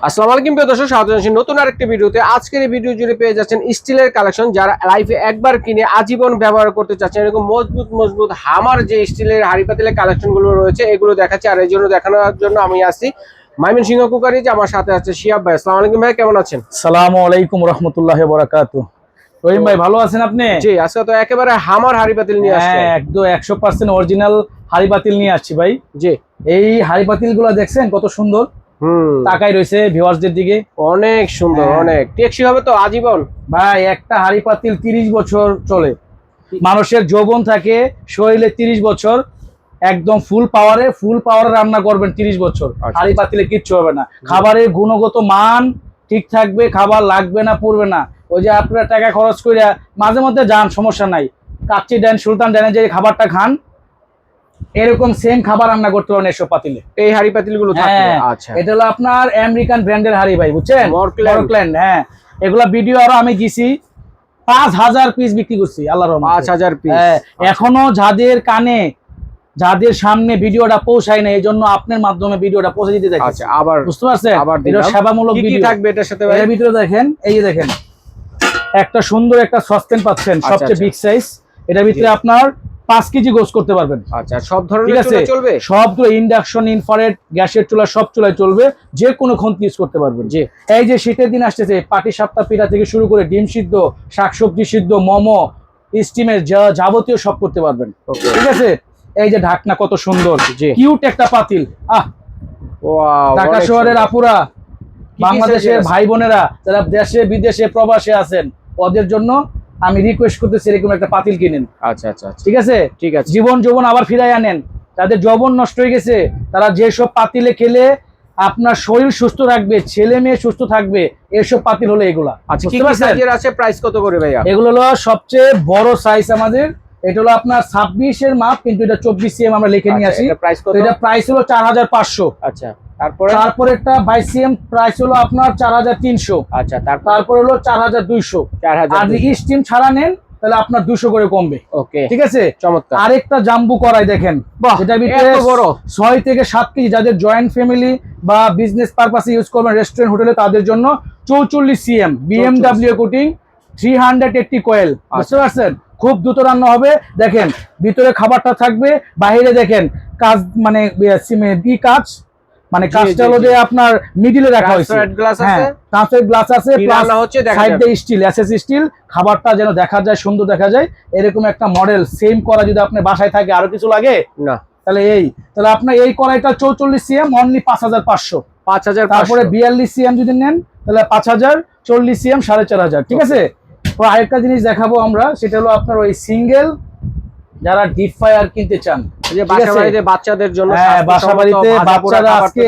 আসসালামু আলাইকুম প্রিয় দর্শক, স্বাগত জানাচ্ছি নতুন আরেকটি ভিডিওতে। আজকের এই ভিডিও জুড়ে পেয়ে যাচ্ছেন স্টিলের কালেকশন। যারা লাইফে একবার কিনে আজীবন ব্যবহার করতে চাচ্ছেন, এরকম মজবুত মজবুত হামার যে স্টিলের হাড়ি পাতিলের কালেকশন গুলো রয়েছে এগুলো দেখাচ্ছি। আর এই জন্য দেখানোর জন্য আমি আসছি ময়মনসিংহ কুকারিজ। আমার সাথে আছে শিহাব ভাই। আসসালামু আলাইকুম ভাই, কেমন আছেন? সালামু আলাইকুম রাহমাতুল্লাহি ওয়া বারাকাতুহু। রহিম ভাই ভালো আছেন আপনি? জি, আজকে তো একেবারে হামার হাড়ি পাতিল নিয়ে আসছেন। হ্যাঁ, একদম 100% অরিজিনাল হাড়ি পাতিল নিয়ে আসছি ভাই। জি, এই হাড়ি পাতিলগুলো দেখছেন কত সুন্দর, তাকাই রয়েছে ভিউয়ার্সদের দিকে। অনেক সুন্দর, অনেক টেকসই হবে তো আজীবন। ভাই একটা হাড়ি পাতিল 30 বছর চলে। মানুষের যৌবন থাকে শরীরে 30 বছর, একদম ফুল পাওয়ারে রান্না করবেন 30 বছর। হাড়ি পাতিলে কিচ্ছু হবে না, খাবারের গুণগত মান ঠিক থাকবে, খাবার লাগবে না, পড়বে না। ওই যে আপনারা টাকা খরচ করে মাঝে মধ্যে যান, সমস্যা নাই, কাচ্চি দেন, সুলতান দেন, যে খাবারটা খান এরকম সেম খাবার রান্না করতে পারেন এসব পাতিলে, এই হাড়ি পাতিল গুলো থাকে। আচ্ছা, এটা হলো আপনার আমেরিকান ব্র্যান্ডের হাড়ি ভাই, বুঝছেন? মরক্ল্যান্ড। হ্যাঁ, এগুলা ভিডিও আরো আমি দিছি, 5000 পিস বিক্রি করছি আল্লাহর রহমতে। 5000 পিস। এখনো যাদের কানে, যাদের সামনে ভিডিওটা পৌঁছায় না, এই জন্য আপনার মাধ্যমে ভিডিওটা পৌঁছে দিতে চাই। আচ্ছা, আবার বুঝতে পারছেন? আবার এটা সেবামূলক ভিডিও থাকবে এটার সাথে। এর ভিতরে দেখেন, এই যে দেখেন একটা সুন্দর একটা সসপ্যান পাচ্ছেন, সবচেয়ে বিগ সাইজ। এটার ভিতরে আপনার 5 কেজি গোস করতে পারবেন। আচ্ছা, সব ধরনের চুলা চলবে? সবগুলো ইন্ডাকশন, ইনফ্রারেড, গ্যাসের চুলা, সব চুলায় চলবে, যে কোনো খুন্তি ইউজ করতে পারবেন। জি, এই যে শীতের দিন আসতেছে, পাটি সাপটা পিঠা থেকে শুরু করে ডিম সিদ্ধ, শাকসবজি সিদ্ধ, মোমো, স্টিমের যাবতীয় সব করতে পারবেন। ঠিক আছে, এই যে ঢাকনা কত সুন্দর, কিউট একটা পাতিল। ঢাকা শহরের আপুরা, বাংলাদেশের ভাই বোনেরা যারা দেশে বিদেশে প্রবাসে আছেন, ওদের জন্য আমি রিকোয়েস্ট করতেছি এরকম একটা পাতিল কিনেন। আচ্ছা আচ্ছা, ঠিক আছে, ঠিক আছে। জীবন যৌবন আবার ফিরাই আনেন। যাদের যৌবন নষ্ট হয়ে গেছে তারা যেসব পাতিলে খেলে আপনার শরীর সুস্থ রাখবে, ছেলে মেয়ে সুস্থ থাকবে, এসব পাতিল হলো এগুলা। আচ্ছা, কি কি সাইজের আছে, প্রাইস কত করে ভাইয়া? এগুলো হলো সবচেয়ে বড় সাইজ আমাদের, এটা হলো আপনার 26 এর মাপ, কিন্তু এটা 24 সিএম আমরা লিখে নিয়ে আসি। এটা প্রাইস হলো 4500। আচ্ছা, তারপরে একটা 22 সিএম প্রাইস হলো আপনার 4300। আচ্ছা, তারপর হলো 4200। আর যদি স্টিম ছাড়া নেন তাহলে আপনার 200 করে কমবে। ওকে, ঠিক আছে, চমৎকার। আরেকটা জাম্বু কড়াই দেখেন, এটার ভিতরে বড় 6 থেকে 7 কেজি, যাদের জয়েন্ট ফ্যামিলি বা বিজনেস পারপাসে ইউজ করবেন, রেস্টুরেন্ট হোটেলে, তাদের জন্য 44 সিএম বিএমডব্লিউ কোটিং 380 কয়েল। বুঝতে পারছেন? খুব দ্রুত রান্না হবে। দেখেন ভিতরে খাবারটা থাকবে, বাইরে দেখেন কাজ, মানে কাজ, মানে কাজটা হলো যে আপনার মিডিলে রাখা হয়েছে, ট্রান্সপারেন্ট গ্লাস আছে, প্লাস সাইডে স্টিল, এসএস স্টিল। খাবারটা যেন দেখা যায়, সুন্দর দেখা যায়, এরকম একটা মডেল সেম করা যদি আপনি বাসায় থাকে, আরো কিছু লাগে না, তাহলে আপনার এই কড়াইটা 44 সিএম অনলি 5500। তারপরে 42 সিএম যদি নেন তাহলে 5000, 40 সিএম 4500। ঠিক আছে, তো আরেকটা জিনিস দেখাবো আমরা, সেটা হলো আপনার ওই সিঙ্গেল, যারা ডিপ ফ্রায়ার কিনতে চান, বাচ্চাদের জন্য, বাসা বাড়িতে বাচ্চারা আজকে,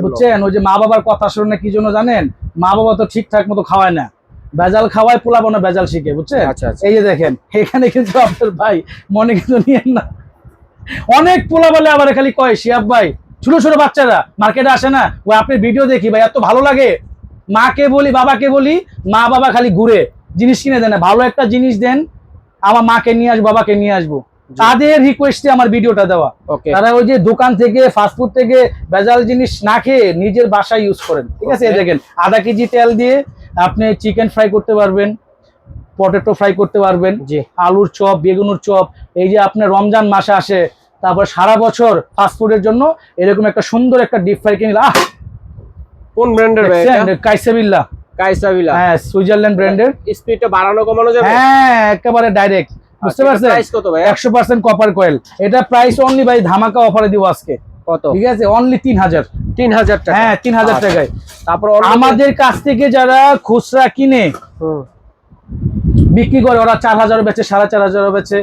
বুঝছেন, ওই যে মা বাবার কথা শুনে কি জন্য জানেন, মা বাবা তো ঠিকঠাক মতো খাওয়ায় না, ভেজাল খাওয়ায়, পোলাবো না ভেজাল শিখে, বুঝছেন? এই যে দেখেন এখানে কিন্তু আপনার ভাই মনে কিন্তু নিয়েন না, অনেক পোলা বলে আবার খালি কয় শিহাব ভাই, ছোট ছোট বাচ্চারা মার্কেটে আসে না, ওই আপনার ভিডিও দেখি ভাই, এত ভালো লাগে, মাকে বলি বাবাকে বলি, মা বাবা খালি ঘুরে জিনিস কিনে দেন, ভালো একটা জিনিস দেন, আমার মাকে নিয়ে আসবো, বাবাকে নিয়ে আসবো, তাদের রিকোয়েস্টে আমার ভিডিওটা দেওয়া। তারা ওই যে দোকান থেকে, ফাস্টফুড থেকে ভেজাল জিনিস না খেয়ে নিজের বাসায় ইউজ করেন। ঠিক আছে, দেখেন আধা কেজি তেল দিয়ে আপনি চিকেন ফ্রাই করতে পারবেন, পটেটো ফ্রাই করতে পারবেন, আলুর চপ, বেগুনের চপ। এই যে আপনার রমজান মাসে আসে, তারপর সারা বছর ফাস্টফুডের জন্য এরকম একটা সুন্দর একটা ডিপ ফ্রাই কিনে। কোন ব্র্যান্ডের? কাইসাবিল্লা। হ্যাঁ, সুইজারল্যান্ড ব্র্যান্ডের। স্পিডটা বাড়ানো কমানো যাবে? হ্যাঁ, একেবারে ডাইরেক্ট। বুঝতে পারছেন? প্রাইস কত ভাই? 100% কপার কয়েল। এটা প্রাইস অনলি ভাই ধামাকা অফারে দিব আজকে। কত? ঠিক আছে, অনলি 3000 টাকা। হ্যাঁ, 3000 টাকায়। তারপর আমাদের কাছ থেকে যারা খুচরা কিনে বিক্রি করে, ওরা 4000 বেচে, 4500 বেচে,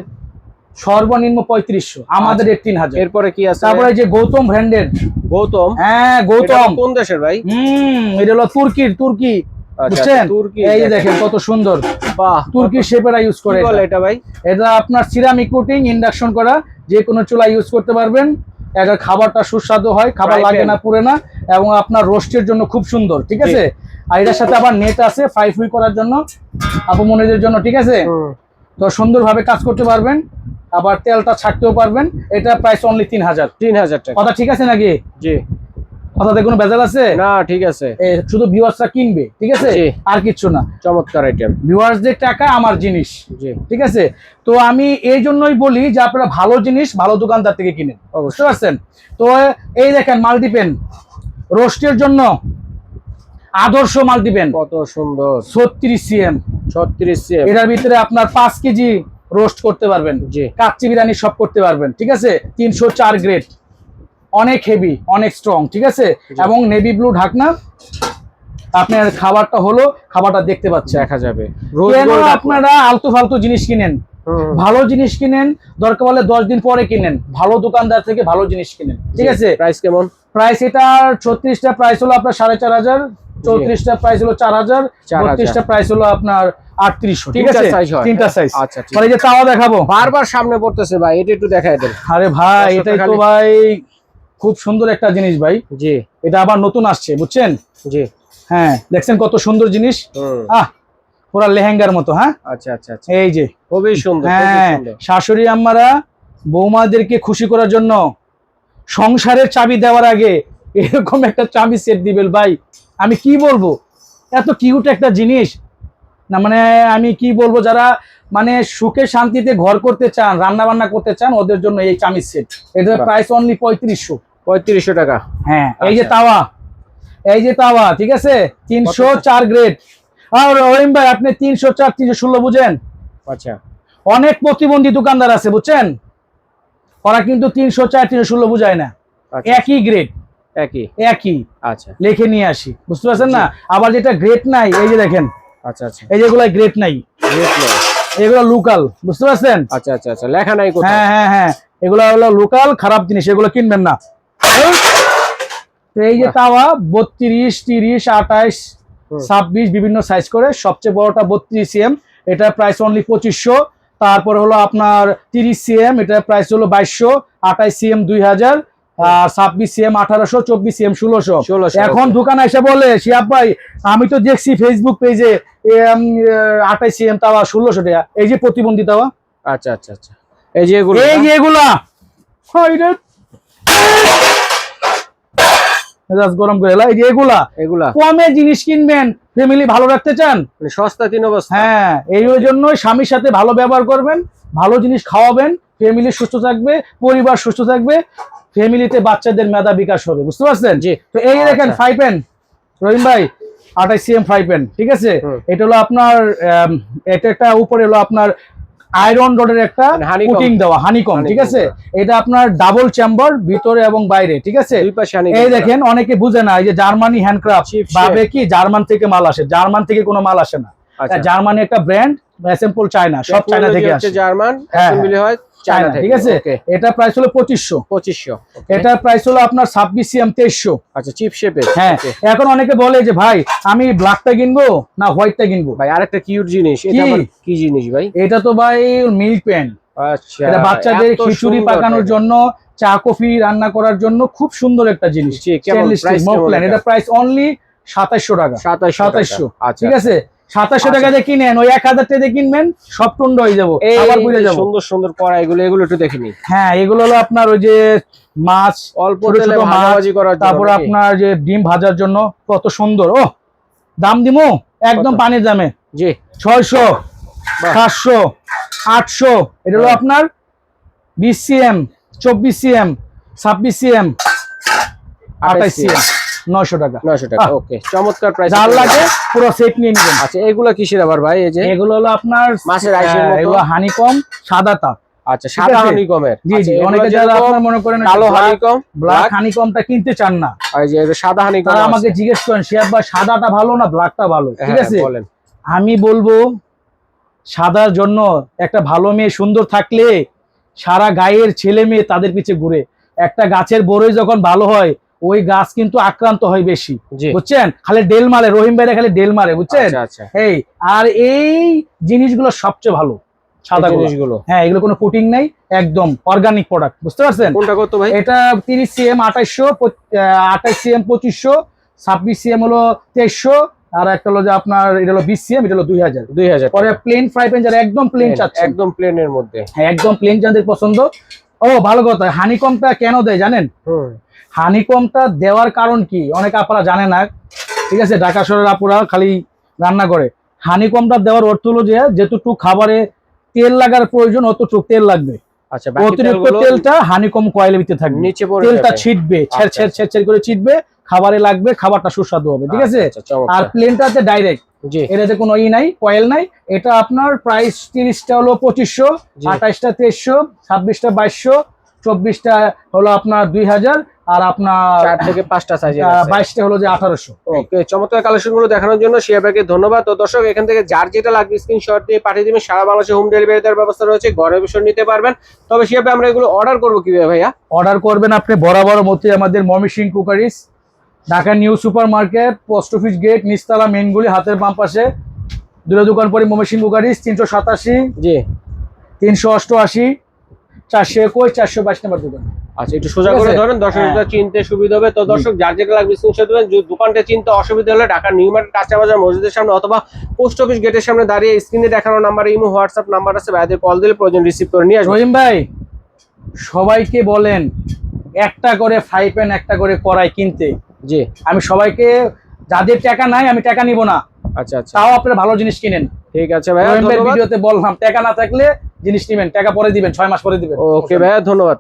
সর্বনিম্ন 3500, আমাদের 3000। এরপরে কি আছে? তারপরে যে গৌতম ব্র্যান্ডের। গৌতম? হ্যাঁ, গৌতম। কোন দেশের ভাই? এটা হলো তুর্কি। বুঝছেন? এই যে দেখেন কত সুন্দর, তুর্কি শেপেরা ইউজ করে। এটা ভাই, এটা আপনার সিরামিক কোটিং, ইন্ডাকশন করা, যে কোনো চুলা ইউজ করতে পারবেন। এটা খাবারটা সুস্বাদু হয়, খাবার লাগে না, পুড়ে না, এবং আপনার রোস্টের জন্য খুব সুন্দর। ঠিক আছে, আর এটার সাথে আবার নেট আছে ফ্রাই ফ্রি করার জন্য, আপু মনিদের জন্য। ঠিক আছে, তো সুন্দরভাবে কাজ করতে পারবেন, আবার তেলটা ছাড়তেও পারবেন। এটা প্রাইস অনলি 3000 টাকা। কথা ঠিক আছে নাকি? জি। কথাতে কোনো ভেজাল আছে না? ঠিক আছে, শুধু ভিউয়ার্সরা কিনবে, ঠিক আছে, আর কিচ্ছু না। চমৎকার আইটেম, ভিউয়ার্সদের টাকা আমার জিনিস, ঠিক আছে। তো আমি এই জন্যই বলি যে আপনারা ভালো জিনিস ভালো দোকানদার থেকে কিনেন, বুঝতে পারছেন? তো এই দেখেন মাল্টিপেন রোস্টের জন্য আদর্শ মাল্টিপেন, কত সুন্দর, 36 সিএম, 36 সিএম। এটার ভিতরে আপনার 5 কেজি রোস্ট করতে পারবেন, কাচ্চি বিরিয়ানি সব করতে পারবেন, ঠিক আছে। 304 গ্রেড, অনেক হেভি, অনেক স্ট্রং, ঠিক আছে। এবং নেভি ব্লু ঢাকনা। আপনার খাবারটা দেখতে পাচ্ছেন, দেখা যাবে। কেন আপনারা আলতু ফালতু জিনিস কিনেন? ভালো জিনিস কিনেন, দরকার হলে 10 দিন পরে কিনেন, ভালো দোকানদার থেকে ভালো জিনিস কিনেন, ঠিক আছে। প্রাইস কেমন? প্রাইস এটার 36টা প্রাইস হলো আপনার 4500, 34টা প্রাইস হলো 4000, 32টা প্রাইস হলো আপনার 3800, ঠিক আছে। তিনটা সাইজ। আচ্ছা, এই যে তাওয়া দেখাবো, বারবার সামনে পড়তেছে ভাই, এটা একটু দেখায় দেন। আরে ভাই, এটাই তো ভাই খুব সুন্দর একটা জিনিস ভাই। জি, এটা আবার নতুন আসছে, বুঝছেন? জি, হ্যাঁ, দেখছেন কত সুন্দর জিনিস, পুরা লেহেঙ্গার মতো। হ্যাঁ, আচ্ছা আচ্ছা, এই যে খুবই সুন্দর। হ্যাঁ, শাশুড়ি আম্মারা বৌমাদেরকে খুশি করার জন্য সংসারের চাবি দেওয়ার আগে এরকম একটা চাবি সেট দিবেন ভাই। আমি কি বলবো, এত কিউট একটা জিনিস না, মানে আমি কি বলবো, যারা মানে সুখে শান্তিতে ঘর করতে চান, রান্না বান্না করতে চান, ওদের জন্য এই চামিজ সেট। এটার প্রাইস অনলি 3500 টাকা। হ্যাঁ, এই যে তাওয়া, ঠিক আছে, 304 গ্রেড। আর রহিম ভাই, আপনি 304 316 বুঝেন? আচ্ছা, অনেক প্রতিবন্ধী দোকানদার আছে, বুঝছেন, ওরা কিন্তু 304 316 বুঝায় না, একই গ্রেড, একই। আচ্ছা, লিখে নিয়ে আসি, বুঝতে পারছেন না? আবার যেটা গ্রেড নাই, এই যে দেখেন, আচ্ছা আচ্ছা, এই যেগুলো গ্রেড নাই, এগুলো লোকাল, বুঝতে পারছেন? আচ্ছা আচ্ছা আচ্ছা, লেখা নাই কোথাও। হ্যাঁ হ্যাঁ হ্যাঁ, এগুলো হলো লোকাল, খারাপ জিনিস, এগুলো কিনবেন না। এই যে তাওয়া 32, 30, 28, 26 বিভিন্ন সাইজ করে, সবচেয়ে বড়টা 32 সিএম, এটা প্রাইস অনলি 2500। তারপরে হলো আপনার 30 সিএম, এটা প্রাইস হলো 2200, 28 সিএম 2000, আর 26 সিএম 1800, 24 সিএম 1600। এখন দোকানে এসে বলে, শিয়াব ভাই আমি তো দেখছি ফেসবুক পেজে 28 সিএম তাওয়া 1600 টাকা। এই যে প্রতিবন্ধী তাওয়া, আচ্ছা আচ্ছা আচ্ছা, এই যে এগুলা গরম করে এগুলা কমে জিনিস কিনবেন, ফ্যামিলি ভালো রাখতে চান, সস্তা 3 অবস্থা। হ্যাঁ, এই জন্যই স্বামীর সাথে ভালো ব্যবহার করবেন, ভালো জিনিস খাওয়াবেন, ফ্যামিলি সুস্থ থাকবে, পরিবার সুস্থ থাকবে, ফ্যামিলিতে বাচ্চাদের মেধা বিকাশ হবে, বুঝতে পারছেন? জি। তো এই দেখেন ফ্রাই প্যান, রহিম ভাই 28 সিএম ফ্রাই প্যান, ঠিক আছে। এটা হলো আপনার এটা একটা উপরে হলো আপনার আয়রন রডের একটা কোটিং দেওয়া, হানিকম, ঠিক আছে। এটা আপনার ডাবল চেম্বার, ভিতরে এবং বাইরে, ঠিক আছে। এই দেখেন, অনেকে বুঝে না, এই যে জার্মানি হ্যান্ডক্রাফট, ভাবে কি জার্মান থেকে মাল আসে, জার্মান থেকে কোনো মাল আসে না। জার্মানি একটা ব্র্যান্ড, অ্যাসেম্বল চায়না, সব চায়না থেকে আসে, জার্মান অ্যাসেম্বলি হয় চায়না, ঠিক আছে। এটা প্রাইস হলো 2500। এটা প্রাইস হলো আপনার 26 সিএম 2300। আচ্ছা, চিপ শেপে। হ্যাঁ, এখন অনেকে বলে যে ভাই আমি ব্ল্যাকটা কিনবো না হোয়াইটটা কিনবো। ভাই আরেকটা কিউট জিনিস, এটা কি জিনিস ভাই? এটা তো ভাই মিল্ক প্যান। আচ্ছা, এটা বাচ্চাদের খিচুড়ি পাকানোর জন্য, চা কফি রান্না করার জন্য খুব সুন্দর একটা জিনিস। এটা প্রাইস অনলি 2700 টাকা। 2700, ঠিক আছে। 2700 টাকা দিয়ে কিনেন, ওই 1000 টাকা দিয়ে কিনবেন, সব টুন্ড হয়ে যাবো, আবার বুঝে যাবো। সুন্দর সুন্দর কড়াই, এগুলো একটু দেখিনি। হ্যাঁ, এগুলো হলো আপনার ওই যে মাছ অল্প তেলে ভাজি করার জন্য, তারপর আপনার যে ডিম ভাজার জন্য, কত সুন্দর। ও দাম দিমু একদম পানির দামে। জি, 600, 700, 800। এটা হলো আপনার 20 সিএম, 24 সিএম, 26 সিএম, 28 সিএম, 900 টাকা। 900 টাকা, ওকে, চমৎকার প্রাইস। যার লাগে পুরো সেট নিয়ে নেবেন। আচ্ছা, এগুলো কিসের আবার ভাই? এই যে এগুলো হলো আপনার মাছের আইসের মতো, এগুলো হানিকম সাদাটা। আচ্ছা, সাদা হানিকমের। জি জি, অনেকে যারা আপনারা মনে করেন কালো হানিকম, ব্ল্যাক হানিকমটা কিনতে চান না, এই যে সাদা হানিকম, তারা আমাকে জিজ্ঞেস করেন শিয়াব ভাই সাদাটা ভালো না ব্ল্যাকটা ভালো? ঠিক আছে, বলেন। আমি বলবো সাদার জন্য একটা ভালো মেয়ে সুন্দর থাকলে সারা গায়ের ছেলে মেয়ে তাদের পিছে ঘুরে। একটা গাছের বড়ই যখন ভালো হয়, ওই গাছ কিন্তু আক্রান্ত হয় বেশি, বুঝছেন? খালি ডেল মারে, রহিম ভাইরা খালি ডেল মারে, বুঝছেন? এই আর এই জিনিসগুলো সবচেয়ে ভালো, সাদা জিনিসগুলো। হ্যাঁ, এগুলো কোনো কোটিং নাই, একদম অর্গানিক প্রোডাক্ট, বুঝতে পারছেন? কোনটা কত ভাই? এটা 30 সিএম 2800, 28 সিএম 2500, 26 সিএম হলো 2300, আর একটা হলো যে আপনার এটা হলো 20 সিএম, এটা হলো 2000। পরে প্লেন ফ্রাই প্যান, যারা একদম প্লেন চাচ্ছে, একদম প্লেনের মধ্যে, হ্যাঁ একদম প্লেন যাদের পছন্দ। ও ভালো কথা, হানিকমটা কেন দেয় জানেন? হানিকমটা দেওয়ার কারণ কি অনেক আপনারা জানে না, ঠিক আছে, ঢাকা শহরের আপুরা খালি রান্না করে। হানিকমটা দেওয়ার অর্থ হলো যে যেটুকু খাবারে তেল লাগার প্রয়োজন অতটুকু তেল লাগবে। আচ্ছা, অতিরিক্ত তেলটা হানিকম কয়েলের ভিতরে থাকবে, নিচে তেলটা ছিটবে, ছেড় করে ছিটবে, খাবারে লাগবে, খাবারটা সুস্বাদু হবে, ঠিক আছে। আর প্লেনটাতে ডাইরেক্ট, এটাতে কোনো নাই, কয়েল নাই। এটা আপনার প্রাইস 30টা হলো 2500, 28টা 2300, 26টা 2200, 24টা হলো আপনার 2000, আর আপনার 4 থেকে 5টা সাইজের 22টা হলো যে 1800। ওকে, চমৎকার কালেকশন গুলো দেখানোর জন্য শিয়া ভাইকে ধন্যবাদ। তো দর্শক, এখান থেকে যার যেটা লাগবে স্ক্রিনশট দিয়ে পাঠিয়ে দিবেন, সারা বাংলাদেশে হোম ডেলিভারি দেওয়ার ব্যবস্থা রয়েছে, ঘরে বসে নিতে পারবেন। তবে শিয়া ভাই, আমরা এগুলো অর্ডার করবো কিভাবে ভাইয়া? অর্ডার করবেন আপনি বরাবর মতোই আমাদের Mymensingh cookeries, Dhaka new super market, post office gate, নিচতলা, মেইনগুলি, হাতের বাম পাশে, দুটো দোকান পরে ময়মনসিংহ কুকারিজ, 387, জি 388, 421, 422 নম্বর দোকান। আচ্ছা, একটু সোজা করে ধরেন, দর্শকরা চিনতে সুবিধা হবে। তো দর্শক, যার যেটা লাগবে স্ক্রিনশট দিবেন। দোকানটা চিনতে অসুবিধা হলে ঢাকা নিউ মার্কেট, কাঁচা বাজার মসজিদের সামনে অথবা পোস্ট অফিস গেটের সামনে দাঁড়িয়ে স্ক্রিনে দেখানো নাম্বারে ইমো, হোয়াটসঅ্যাপ নাম্বার আছে, ভাইদের কল দিলে প্রয়োজন রিসিভ করে নিয়ে আসবেন। রহিম ভাই, সবাইকে বলেন একটা করে ফ্রাই প্যান, একটা করে কড়াই কিনতে। জি, আমি সবাইকে, যাদের টাকা নাই আমি টাকা নিব না, আচ্ছা আচ্ছা, তাও আপনারা ভালো জিনিস কিনেন। ঠিক আছে ভাইয়া, ভিডিওতে বললাম টাকা না থাকলে জিনিস নিবেন, টাকা পরে দিবেন, 6 মাস পরে দিবেন। ওকে ভাইয়া, ধন্যবাদ।